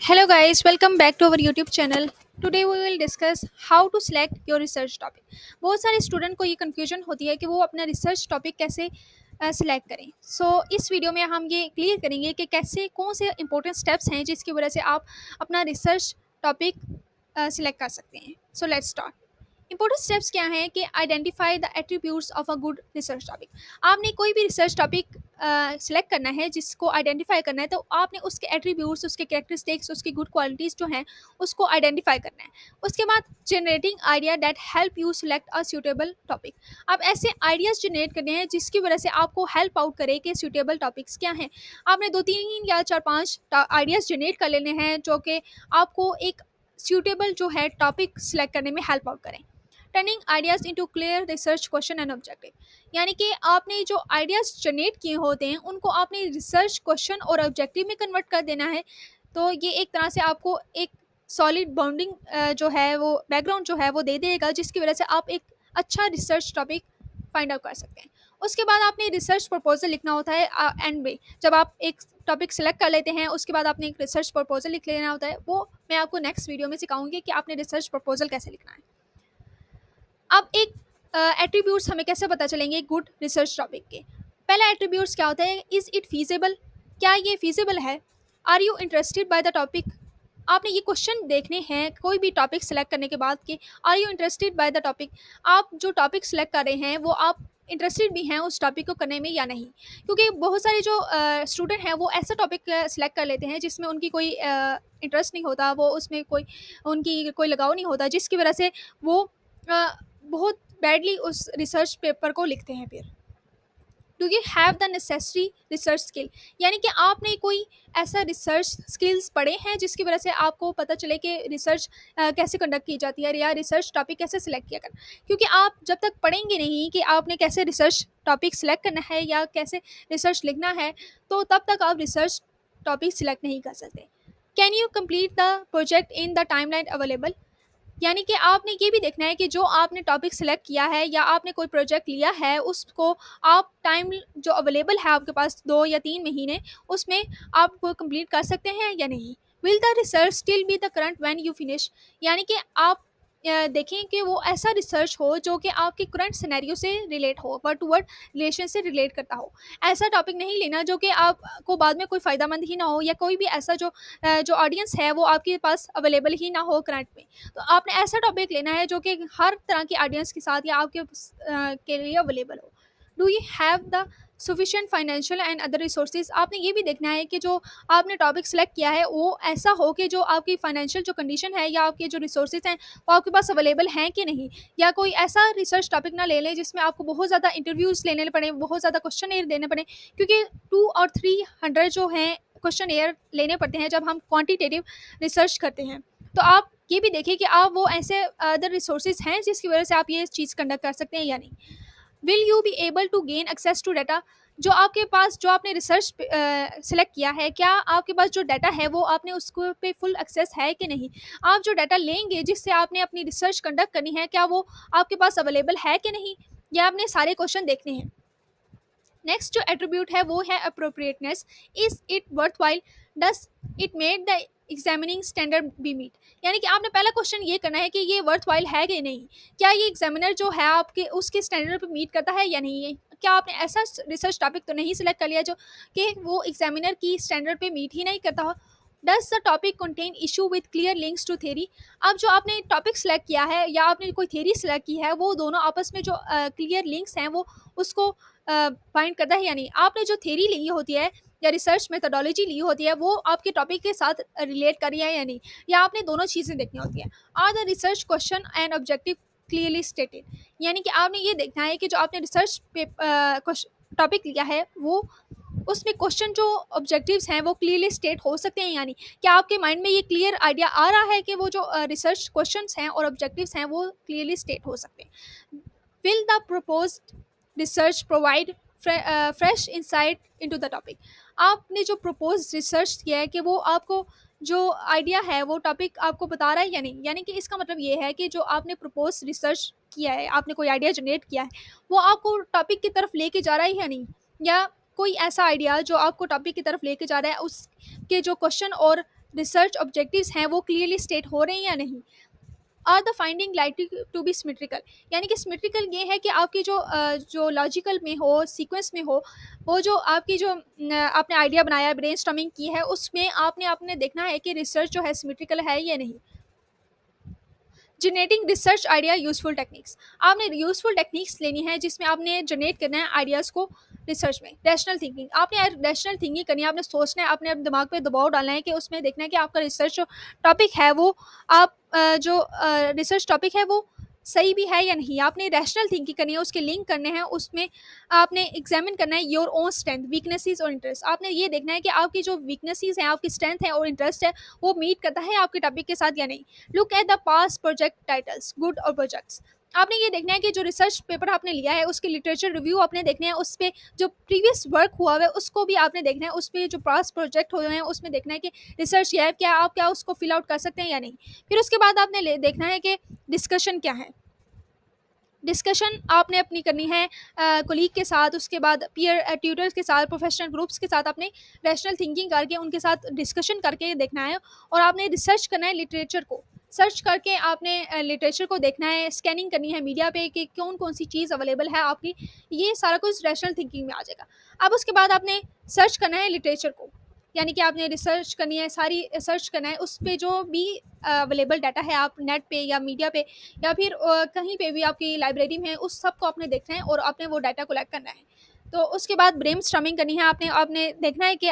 Hello guys, welcome back to our YouTube channel. Today we will discuss how to select your research topic. बहुत सारे student को ये confusion होती है कि वो अपना रिसर्च टॉपिक कैसे सिलेक्ट करें. इस वीडियो में हम ये क्लियर करेंगे कि कैसे कौन से इंपॉर्टेंट स्टेप्स हैं जिसकी वजह से आप अपना रिसर्च टॉपिक सिलेक्ट कर सकते हैं. So let's start. Important steps क्या हैं कि identify the attributes of a good research topic. आपने कोई भी रिसर्च टॉपिक सिलेक्ट करना है, जिसको आइडेंटिफाई करना है, तो आपने उसके एट्रीब्यूट्स, उसके कैरेक्टरिस्टिक्स, उसकी गुड क्वालिटीज़ जो हैं उसको आइडेंटिफाई करना है. उसके बाद generating idea that help you select a suitable topic. आप ऐसे आइडियाज़ जनरेट करने हैं जिसकी वजह से आपको हेल्प आउट करे कि सूटेबल टॉपिक्स क्या हैं. आपने 2 3 या 4 5 आइडियाज़ जनरेट कर लेने हैं जो कि आपको एक सूटेबल जो है टॉपिक सिलेक्ट करने में हेल्प आउट करें. Turning ideas into clear research question and objective. यानी कि आपने जो आइडियाज़ जनरेट किए होते हैं उनको आपने रिसर्च क्वेश्चन और ऑब्जेक्टिव में कन्वर्ट कर देना है. तो ये एक तरह से आपको एक सॉलिड बाउंडिंग जो है वो बैकग्राउंड जो है वो दे देगा, जिसकी वजह से आप एक अच्छा रिसर्च टॉपिक फाइंड आउट कर सकते हैं. उसके बाद आपने रिसर्च प्रपोजल लिखना होता है एंड में. जब आप एक टॉपिक सेलेक्ट कर लेते हैं उसके बाद आपने एक रिसर्च प्रपोजल लिख लेना होता है. वो मैं आपको नेक्स्ट वीडियो में सिखाऊंगी कि आपने रिसर्च प्रपोजल कैसे लिखना है. अब एक एट्रीब्यूट्स हमें कैसे पता चलेंगे गुड रिसर्च टॉपिक के. पहला एट्रीब्यूट्स क्या होता है, इज़ इट फीजिबल. क्या ये फीजिबल है. Are you interested by the topic. आपने ये क्वेश्चन देखने हैं कोई भी टॉपिक सेलेक्ट करने के बाद कि are you interested by the topic. आप जो टॉपिक सेलेक्ट कर रहे हैं वो आप इंटरेस्टेड भी हैं उस टॉपिक को करने में या नहीं. क्योंकि बहुत सारे जो स्टूडेंट हैं वो ऐसा टॉपिक सेलेक्ट कर लेते हैं जिसमें उनकी कोई इंटरेस्ट नहीं होता, वो उसमें कोई उनकी कोई लगाव नहीं होता, जिसकी वजह से वो अ, बहुत बैडली उस रिसर्च पेपर को लिखते हैं. फिर do you have the necessary research skill. यानी कि आपने कोई ऐसा रिसर्च स्किल्स पढ़े हैं जिसकी वजह से आपको पता चले कि रिसर्च कैसे कंडक्ट की जाती है या रिसर्च टॉपिक कैसे सिलेक्ट किया करना. क्योंकि आप जब तक पढ़ेंगे नहीं कि आपने कैसे रिसर्च टॉपिक सिलेक्ट करना है या कैसे रिसर्च लिखना है, तो तब तक आप रिसर्च टॉपिक सिलेक्ट नहीं कर सकते. Can you complete the project in the timeline available. यानी कि आपने ये भी देखना है कि जो आपने टॉपिक सेलेक्ट किया है या आपने कोई प्रोजेक्ट लिया है उसको आप टाइम जो अवेलेबल है आपके पास 2 या 3 महीने, उसमें आप वो कंप्लीट कर सकते हैं या नहीं. Will the research still be the current when you finish. यानी कि आप देखें कि वो ऐसा रिसर्च हो जो कि आपके करंट सिनेरियो से रिलेट हो, वर्ड टू वर्ड रिलेशन से रिलेट करता हो. ऐसा टॉपिक नहीं लेना जो कि आपको बाद में कोई फ़ायदेमंद ही ना हो, या कोई भी ऐसा जो ऑडियंस है वो आपके पास अवेलेबल ही ना हो करंट में. तो आपने ऐसा टॉपिक लेना है जो कि हर तरह की ऑडियंस के साथ या आपके के लिए अवेलेबल हो. Do you have the sufficient financial and other resources. आपने ये भी देखना है कि जो आपने टॉपिक सेलेक्ट किया है वो ऐसा हो कि जो आपकी फाइनेंशियल जो कंडीशन है या आपके जो रिसोर्सेज हैं वो आपके पास अवेलेबल हैं कि नहीं. या कोई ऐसा रिसर्च टॉपिक ना ले लें जिसमें आपको बहुत ज़्यादा इंटरव्यूज़ लेने पड़े, बहुत ज़्यादा क्वेश्चन एयर देने पड़े. क्योंकि 2 और 300 जो हैं क्वेश्चन एयर लेने पड़ते हैं जब हम क्वान्टिटेटिव रिसर्च करते हैं. तो आप ये भी देखिए कि आप वो ऐसे अदर रिसोर्सेज हैं जिसकी वजह से आप ये चीज़ कंडक्ट कर सकते हैं या नहीं. Will you be able to gain access to data. जो आपके पास जो आपने रिसर्च सेलेक्ट किया है, क्या आपके पास जो डाटा है वो आपने उसको पे फुल एक्सेस है कि नहीं. आप जो डाटा लेंगे जिससे आपने अपनी रिसर्च कंडक्ट करनी है, क्या वो आपके पास अवेलेबल है कि नहीं, या आपने सारे क्वेश्चन देखने हैं. नेक्स्ट जो एट्रीब्यूट है वो है appropriateness. Is it worth while. Does it made the examining standard be meet. यानी कि आपने पहला क्वेश्चन ये करना है कि ये वर्थ वाइल है कि नहीं. क्या ये एग्जामिनर जो है आपके उसके स्टैंडर्ड पे मीट करता है या नहीं है. क्या आपने ऐसा रिसर्च टॉपिक तो नहीं सिलेक्ट कर लिया जो कि वो एग्जामिनर की स्टैंडर्ड पे मीट ही नहीं करता हो. Does the topic contain issue with clear links to theory. अब जो आपने टॉपिक सेलेक्ट किया है या आपने कोई थेरी सेलेक्ट की है वो दोनों आपस में जो क्लियर लिंक्स हैं वो उसको फाइंड करता है या नहीं. आपने जो थेरी ली होती है या रिसर्च मेथोडोलॉजी ली होती है वो आपके टॉपिक के साथ रिलेट कर रही है या नहीं, या आपने दोनों चीज़ें देखनी होती है. Are the research question and objective clearly stated. यानी कि आपने ये देखना है कि जो आपने रिसर्च टॉपिक लिया है वो उसमें क्वेश्चन जो ऑब्जेक्टिव्स हैं वो क्लियरली स्टेट हो सकते हैं या नहीं. क्या आपके माइंड में ये क्लियर आइडिया आ रहा है कि वो जो रिसर्च क्वेश्चंस हैं और ऑब्जेक्टिव्स हैं वो क्लियरली स्टेट हो सकते हैं. Will the proposed research provide fresh insight into the topic. आपने जो प्रपोज रिसर्च किया है कि वो आपको जो आइडिया है वो टॉपिक आपको बता रहा है या नहीं. यानी कि इसका मतलब ये है कि जो आपने प्रपोज रिसर्च किया है, आपने कोई आइडिया जनरेट किया है, वो आपको टॉपिक की तरफ लेके जा रहा है या नहीं. या कोई ऐसा आइडिया जो आपको टॉपिक की तरफ लेके जा रहा है उसके जो क्वेश्चन और रिसर्च ऑब्जेक्टिव्स हैं वो क्लियरली स्टेट हो रहे हैं या नहीं। Are the finding likely to be symmetrical, यानी कि सिमेट्रिकल ये है कि आपकी जो लॉजिकल में हो, सीक्वेंस में हो, वो जो आपकी आपने आइडिया बनाया, ब्रेनस्टॉर्मिंग की है, उसमें आपने आपने देखना है कि रिसर्च जो है सिमेट्रिकल है या नहीं। Generating research idea useful techniques, आपने यूजफुल टेक्निक्स लेनी है जिसमें आपने जनरेट करना है आइडियाज़ को रिसर्च में। रैशनल थिंकिंग, आपने रैशनल थिंकिंग करनी है, आपने सोचना है, आपने अपने दिमाग पे दबाव डालना है कि उसमें देखना है कि आपका रिसर्च जो टॉपिक है वो आप जो रिसर्च टॉपिक है वो सही भी है या नहीं। आपने रैशनल थिंकिंग करनी है, उसके लिंक करने हैं, उसमें आपने एग्जामिन करना है योर ओन स्ट्रेंथ, वीकनेसेस और इंटरेस्ट। आपने ये देखना है कि आपकी जो वीकनेसेस हैं, आपकी स्ट्रेंथ है और इंटरेस्ट है, वो मीट करता है आपके टॉपिक के साथ या नहीं। Look at the past project titles, good और प्रोजेक्ट्स। आपने ये देखना है कि जो रिसर्च पेपर आपने लिया है उसके लिटरेचर रिव्यू आपने देखने हैं, उस पर जो प्रीवियस वर्क हुआ है उसको भी आपने देखना है, उस पर जो पास्ट प्रोजेक्ट हुए हैं उसमें देखना है कि रिसर्च क्या है, क्या आप क्या उसको फिल आउट कर सकते हैं या नहीं। फिर उसके बाद आपने देखना है कि डिस्कशन क्या है। डिस्कशन आपने अपनी करनी है कोलीग के साथ, उसके बाद पीयर ट्यूटर्स के साथ, प्रोफेशनल ग्रुप्स के साथ, अपने रैशनल थिंकिंग करके उनके साथ डिस्कशन करके देखना है। और आपने रिसर्च करना है लिटरेचर को, सर्च करके आपने लिटरेचर को देखना है, स्कैनिंग करनी है मीडिया पे कि कौन कौन सी चीज़ अवेलेबल है आपकी। ये सारा कुछ रैशनल थिंकिंग में आ जाएगा। अब उसके बाद आपने सर्च करना है लिटरेचर को, यानी कि आपने रिसर्च करनी है, सारी सर्च करना है, उस पे जो भी अवेलेबल डाटा है, आप नेट पे या मीडिया पे या फिर कहीं पे भी आपकी लाइब्रेरी में है, उस सब को आपने देखना है और आपने वो डाटा कलेक्ट करना है। तो उसके बाद ब्रेनस्टॉर्मिंग करनी है, आपने आपने देखना है कि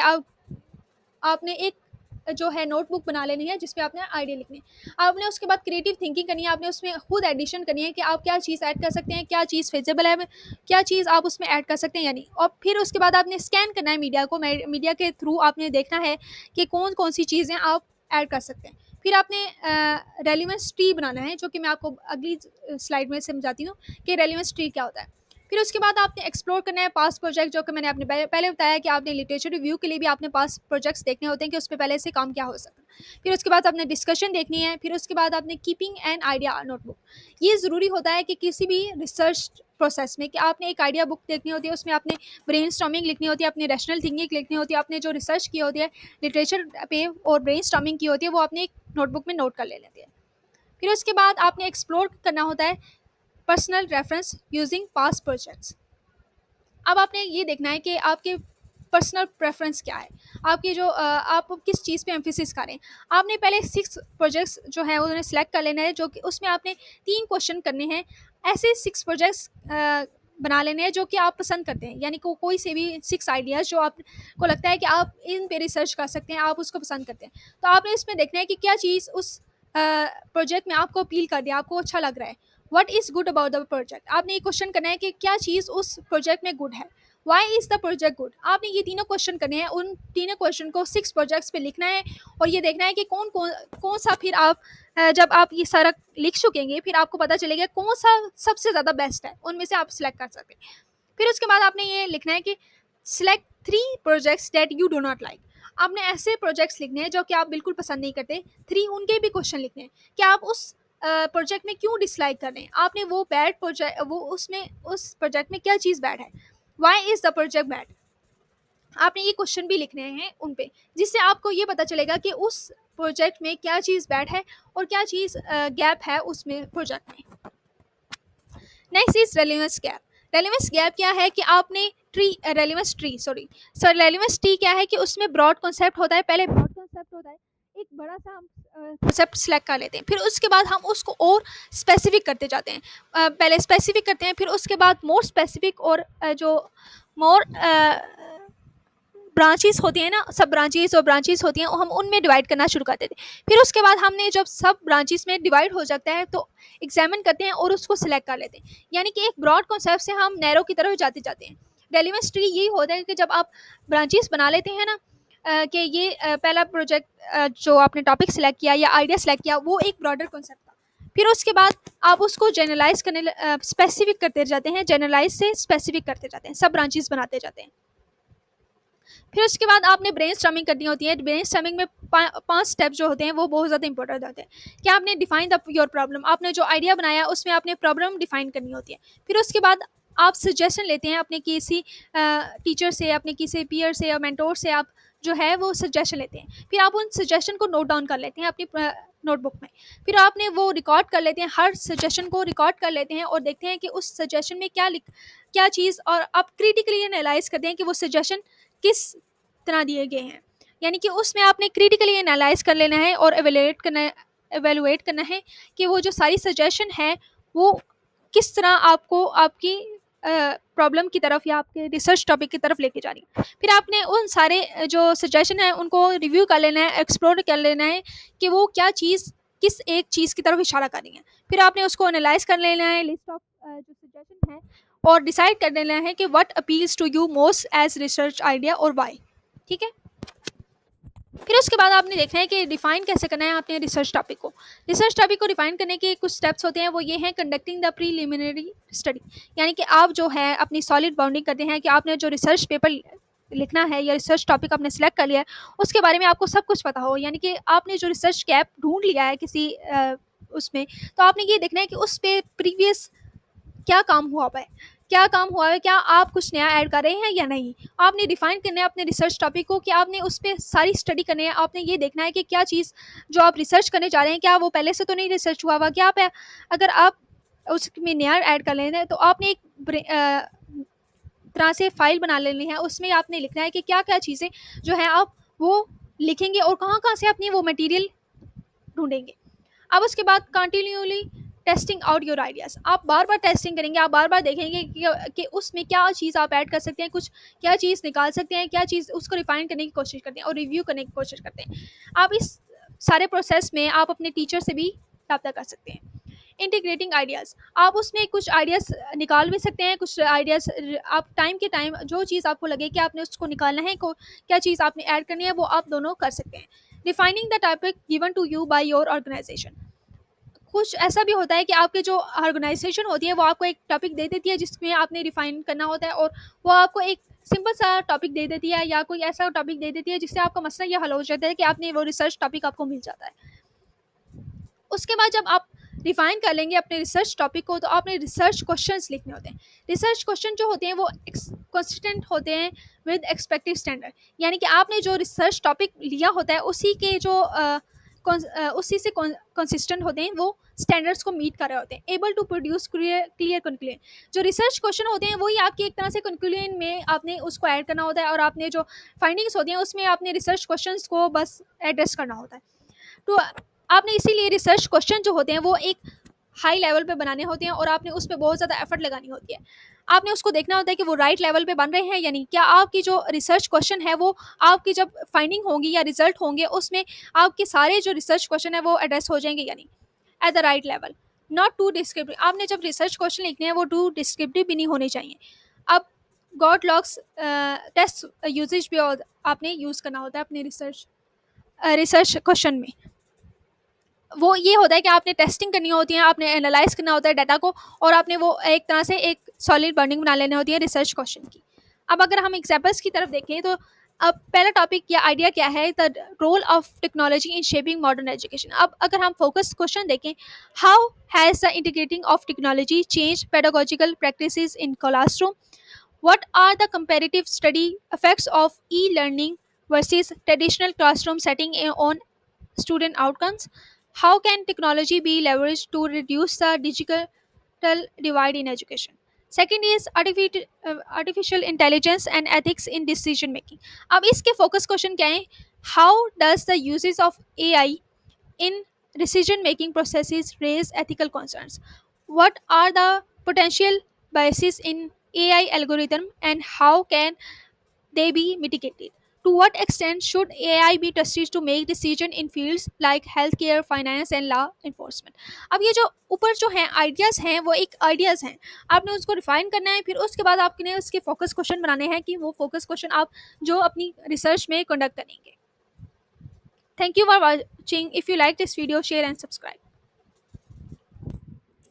आपने एक जो है नोटबुक बना लेनी है जिसपे आपने आइडिया लिखने हैं। आपने उसके बाद क्रिएटिव थिंकिंग करनी है, आपने उसमें खुद एडिशन करनी है कि आप क्या चीज़ ऐड कर सकते हैं, क्या चीज़ फिजिबल है, क्या चीज़ आप उसमें ऐड कर सकते हैं या नहीं। और फिर उसके बाद आपने स्कैन करना है मीडिया को, मीडिया के थ्रू आपने देखना है कि कौन कौन सी चीज़ें आप ऐड कर सकते हैं। फिर आपने रेलिवेंस ट्री बनाना है, जो कि मैं आपको अगली स्लाइड में समझाती हूँ कि रेलिवेंस ट्री क्या होता है। फिर उसके बाद आपने एक्सप्लोर करना है पास्ट प्रोजेक्ट, जो कि मैंने आपने पहले बताया कि आपने लिटरेचर रिव्यू के लिए भी आपने पास्ट प्रोजेक्ट्स देखने होते हैं कि उस पर पहले से काम क्या हो सकता है। फिर उसके बाद आपने डिस्कशन देखनी है। फिर उसके बाद आपने कीपिंग एन आइडिया नोटबुक, ये ज़रूरी होता है कि किसी भी रिसर्च प्रोसेस में कि आपने एक आइडिया बुक देखनी होती है, उसमें आपने ब्रेनस्टॉर्मिंग लिखनी होती है, अपनी रैशनल थिंकिंग लिखनी होती है, आपने जो रिसर्च की होती है लिटरेचर पे और ब्रेनस्टॉर्मिंग की होती है वो आपने एक नोटबुक में नोट कर ले लेते हैं। फिर उसके बाद आपने एक्सप्लोर करना होता है personal reference using past projects. अब आपने ये देखना है कि आपके पर्सनल प्रेफरेंस क्या है, आपकी आप किस चीज़ पे एम्फेसिस करें। आपने पहले 6 प्रोजेक्ट्स जो है उन्हें सेलेक्ट कर लेना है, जो कि उसमें आपने 3 क्वेश्चन करने हैं। ऐसे 6 प्रोजेक्ट्स बना लेने हैं जो कि आप पसंद करते हैं, यानी कोई से भी 6 आइडियाज़ जो आपको लगता है कि आप इन पे रिसर्च कर सकते हैं, आप उसको पसंद करते हैं। तो आपने इसमें देखना है कि क्या चीज़ उस प्रोजेक्ट में आपको अपील कर दिया, आपको अच्छा लग रहा है। What is good about the project, आपने ये क्वेश्चन करना है कि क्या चीज़ उस प्रोजेक्ट में गुड है। Why is the project good, आपने ये तीनों क्वेश्चन करने हैं, उन तीनों क्वेश्चन को 6 प्रोजेक्ट्स पे लिखना है। और ये देखना है कि कौन कौन कौन सा फिर आप जब आप ये सारा लिख चुकेंगे फिर आपको पता चलेगा कौन सा सबसे ज़्यादा बेस्ट है, उनमें से आप सिलेक्ट कर सकते हैं। फिर उसके बाद आपने ये लिखना है कि select 3 projects that you do not like, आपने ऐसे प्रोजेक्ट्स लिखने हैं जो कि आप बिल्कुल पसंद नहीं करते। 3 उनके भी क्वेश्चन लिखने हैं कि आप उस प्रोजेक्ट में क्यों डिसलाइक कर रहे हैं, आपने वो बैड प्रोजेक्ट वो उसमें उस प्रोजेक्ट में क्या चीज़ बैड है, why is the project bad. आपने ये क्वेश्चन भी लिखने हैं उन पे, जिससे आपको ये पता चलेगा कि उस प्रोजेक्ट में क्या चीज़ बैड है और क्या चीज़ गैप है उसमें प्रोजेक्ट में। Next is relevance gap. Relevance gap क्या है कि आपने relevance tree sir relevance tree क्या है कि उसमें ब्रॉड कॉन्सेप्ट होता है, पहले ब्रॉड कॉन्सेप्ट होता है, एक बड़ा सा हम कॉन्सेप्ट सेलेक्ट कर लेते हैं, फिर उसके बाद हम उसको और स्पेसिफिक करते जाते हैं। पहले स्पेसिफिक करते हैं, फिर उसके बाद मोर स्पेसिफिक और जो मोर ब्रांचेस होती हैं ना, सब ब्रांचेस और ब्रांचेस होती हैं, हम उनमें डिवाइड करना शुरू कर देते हैं। फिर उसके बाद हमने जब सब ब्रांचेस में डिवाइड हो जाता है तो एग्जामिन करते हैं और उसको सिलेक्ट कर लेते हैं, यानी कि एक ब्रॉड कॉन्सेप्ट से हम नैरो की तरफ जाते जाते हैं। रेलिवेंस ट्री यही होता है कि जब आप ब्रांचेस बना लेते हैं ना, कि ये पहला प्रोजेक्ट जो आपने टॉपिक सिलेक्ट किया या आइडिया सेलेक्ट किया वो एक ब्रॉडर कॉन्सेप्ट था, फिर उसके बाद आप उसको जनरलाइज करने स्पेसिफिक करते जाते हैं, जनरलाइज से स्पेसिफिक करते जाते हैं, सब ब्रांचेस बनाते जाते हैं। फिर उसके बाद आपने ब्रेन स्टॉर्मिंग करनी होती है। ब्रेन स्टॉर्मिंग में 5 स्टेप जो होते हैं वो बहुत ज़्यादा इंपॉर्टेंट होते हैं कि आपने डिफाइन द योर प्रॉब्लम, आपने जो आइडिया बनाया उसमें आपने प्रॉब्लम डिफाइन करनी होती है। फिर उसके बाद आप सजेशन लेते हैं अपने किसी टीचर से, अपने किसी पीयर से या मेंटोर से, आप जो है वो सजेशन लेते हैं। फिर आप उन सजेशन को नोट डाउन कर लेते हैं अपनी नोटबुक में। फिर आपने वो रिकॉर्ड कर लेते हैं, हर सजेशन को रिकॉर्ड कर लेते हैं और देखते हैं कि उस सजेशन में क्या चीज़, और आप क्रिटिकली एनालाइज करते हैं कि वो सजेशन किस तरह दिए गए हैं। यानी कि उसमें आपने क्रिटिकली एनालाइज कर लेना है और एवेलुएट करना है कि वो जो सारी सजेशन है वो किस तरह आपको आपकी प्रॉब्लम की तरफ या आपके रिसर्च टॉपिक की तरफ लेके जा रही है। फिर आपने उन सारे जो सजेशन है उनको रिव्यू कर लेना है, एक्सप्लोर कर लेना है कि वो क्या चीज़ किस एक चीज़ की तरफ इशारा कर रही है। फिर आपने उसको एनालाइज कर लेना है, लिस्ट ऑफ जो सजेशन है, और डिसाइड कर लेना है कि what appeals to you most as research idea और वाई। ठीक है। फिर उसके बाद आपने देखना है कि डिफाइन कैसे करना है अपने रिसर्च टॉपिक को। रिसर्च टॉपिक को डिफाइन करने के कुछ स्टेप्स होते हैं, वो ये हैं कंडक्टिंग द प्रीलिमिनरी स्टडी। यानी कि आप जो है अपनी सॉलिड बाउंडिंग करते हैं कि आपने जो रिसर्च पेपर लिखना है या रिसर्च टॉपिक आपने सेलेक्ट कर लिया है उसके बारे में आपको सब कुछ पता हो। यानी कि आपने जो रिसर्च गैप ढूंढ लिया है किसी उसमें, तो आपने ये देखना है कि उस पर प्रीवियस क्या काम हुआ है, क्या काम हुआ है, क्या आप कुछ नया ऐड कर रहे हैं या नहीं। आपने डिफाइन करना है अपने रिसर्च टॉपिक को कि आपने उस पर सारी स्टडी करनी है। आपने ये देखना है कि क्या चीज़ जो आप रिसर्च करने जा रहे हैं क्या वो पहले से तो नहीं रिसर्च हुआ हुआ, क्या आप अगर आप उसमें नया ऐड कर लेते हैं तो आपने एक तरह से फाइल बना लेनी है। उसमें आपने लिखना है कि क्या क्या चीज़ें जो है आप वो लिखेंगे और कहाँ कहाँ से अपनी वो मटेरियल ढूंढेंगे। अब उसके बाद continually testing out your ideas. आप बार बार टेस्टिंग करेंगे, आप बार बार देखेंगे कि उसमें क्या चीज़ आप ऐड कर सकते हैं, कुछ क्या चीज़ निकाल सकते हैं, क्या चीज़ उसको रिफाइन करने की कोशिश करते हैं और रिव्यू करने की कोशिश करते हैं। आप इस सारे प्रोसेस में आप अपने टीचर से भी रब्ता कर सकते हैं। इंटीग्रेटिंग आइडियाज़, आप उसमें कुछ आइडियाज़ निकाल भी सकते हैं, कुछ आइडियाज़ आप टाइम के टाइम जो चीज़ आपको लगे कि आपने उसको निकालना है, क्या चीज़ आपने ऐड करनी है, वो आप दोनों कर सकते हैं। Defining the topic given to you by your organization. कुछ ऐसा भी होता है कि आपके जो ऑर्गेनाइजेशन होती है वो आपको एक टॉपिक दे देती है जिसमें आपने रिफाइन करना होता है, और वो आपको एक सिंपल सा टॉपिक दे देती है या कोई ऐसा टॉपिक दे देती है जिससे आपका मसला ये हल हो जाता है कि आपने वो रिसर्च टॉपिक आपको मिल जाता है। उसके बाद जब आप रिफाइन कर लेंगे अपने रिसर्च टॉपिक को तो आपने रिसर्च क्वेश्चंस लिखने होते हैं। रिसर्च क्वेश्चन जो होते हैं वो कंसिस्टेंट होते हैं विद एक्सपेक्टेड स्टैंडर्ड। यानी कि आपने जो रिसर्च टॉपिक लिया होता है उसी के जो उसी से कंसिस्टेंट होते हैं, वो स्टैंडर्ड्स को मीट कर रहे होते हैं। Able to produce clear conclusion. जो रिसर्च क्वेश्चन होते हैं वही आपकी एक तरह से कंक्लूजन में आपने उसको ऐड करना होता है, और आपने जो फाइंडिंग्स होती हैं उसमें आपने रिसर्च क्वेश्चंस को बस एड्रेस करना होता है। तो आपने इसीलिए रिसर्च क्वेश्चन जो होते हैं वो एक हाई लेवल पे बनाने होते हैं और आपने उस पर बहुत ज़्यादा एफर्ट लगानी होती है। आपने उसको देखना होता है कि वो राइट लेवल पे बन रहे हैं या नहीं। क्या आपकी जो रिसर्च क्वेश्चन है वो आपकी जब फाइंडिंग होंगी या रिजल्ट होंगे उसमें आपके सारे जो रिसर्च क्वेश्चन है वो एड्रेस हो जाएंगे या नहीं at the right level. Not too descriptive. आपने जब रिसर्च क्वेश्चन लिखने हैं वो टू डिस्क्रिप्टिव भी नहीं होने चाहिए। अब गॉड लॉक्स टेस्ट यूजेज भी आपने यूज़ करना होता है अपने रिसर्च क्वेश्चन में। वो ये होता है कि आपने टेस्टिंग करनी होती है, आपने एनालाइज करना होता है डाटा को, और आपने वो एक तरह से एक सॉलिड बर्निंग बना लेनी होती है रिसर्च क्वेश्चन की। अब अगर हम एग्जाम्पल्स की तरफ देखें तो अब पहला टॉपिक या आइडिया क्या है, the role of technology in shaping modern education. अब अगर हम फोकस क्वेश्चन देखें, how has the integrating of technology change pedagogical practices in classroom. What are the comparative study effects of e-learning versus traditional classroom setting on student outcomes? How can technology be leveraged to reduce the digital divide in education? Second is artificial intelligence and ethics in decision making. अब इसके focus question क्या है? How does the uses of AI in decision making processes raise ethical concerns? What are the potential biases in AI algorithm and how can they be mitigated? To what extent should AI be trusted to make decision in fields like healthcare, finance and law enforcement? अब ये जो ऊपर जो हैं ideas हैं वो एक ideas हैं, आपने उसको रिफाइन करना है। फिर उसके बाद आपने उसके फोकस क्वेश्चन बनाने हैं कि वो फोकस क्वेश्चन आप जो अपनी रिसर्च में कंडक्ट करेंगे। Thank you for watching. If you like this video, share and subscribe.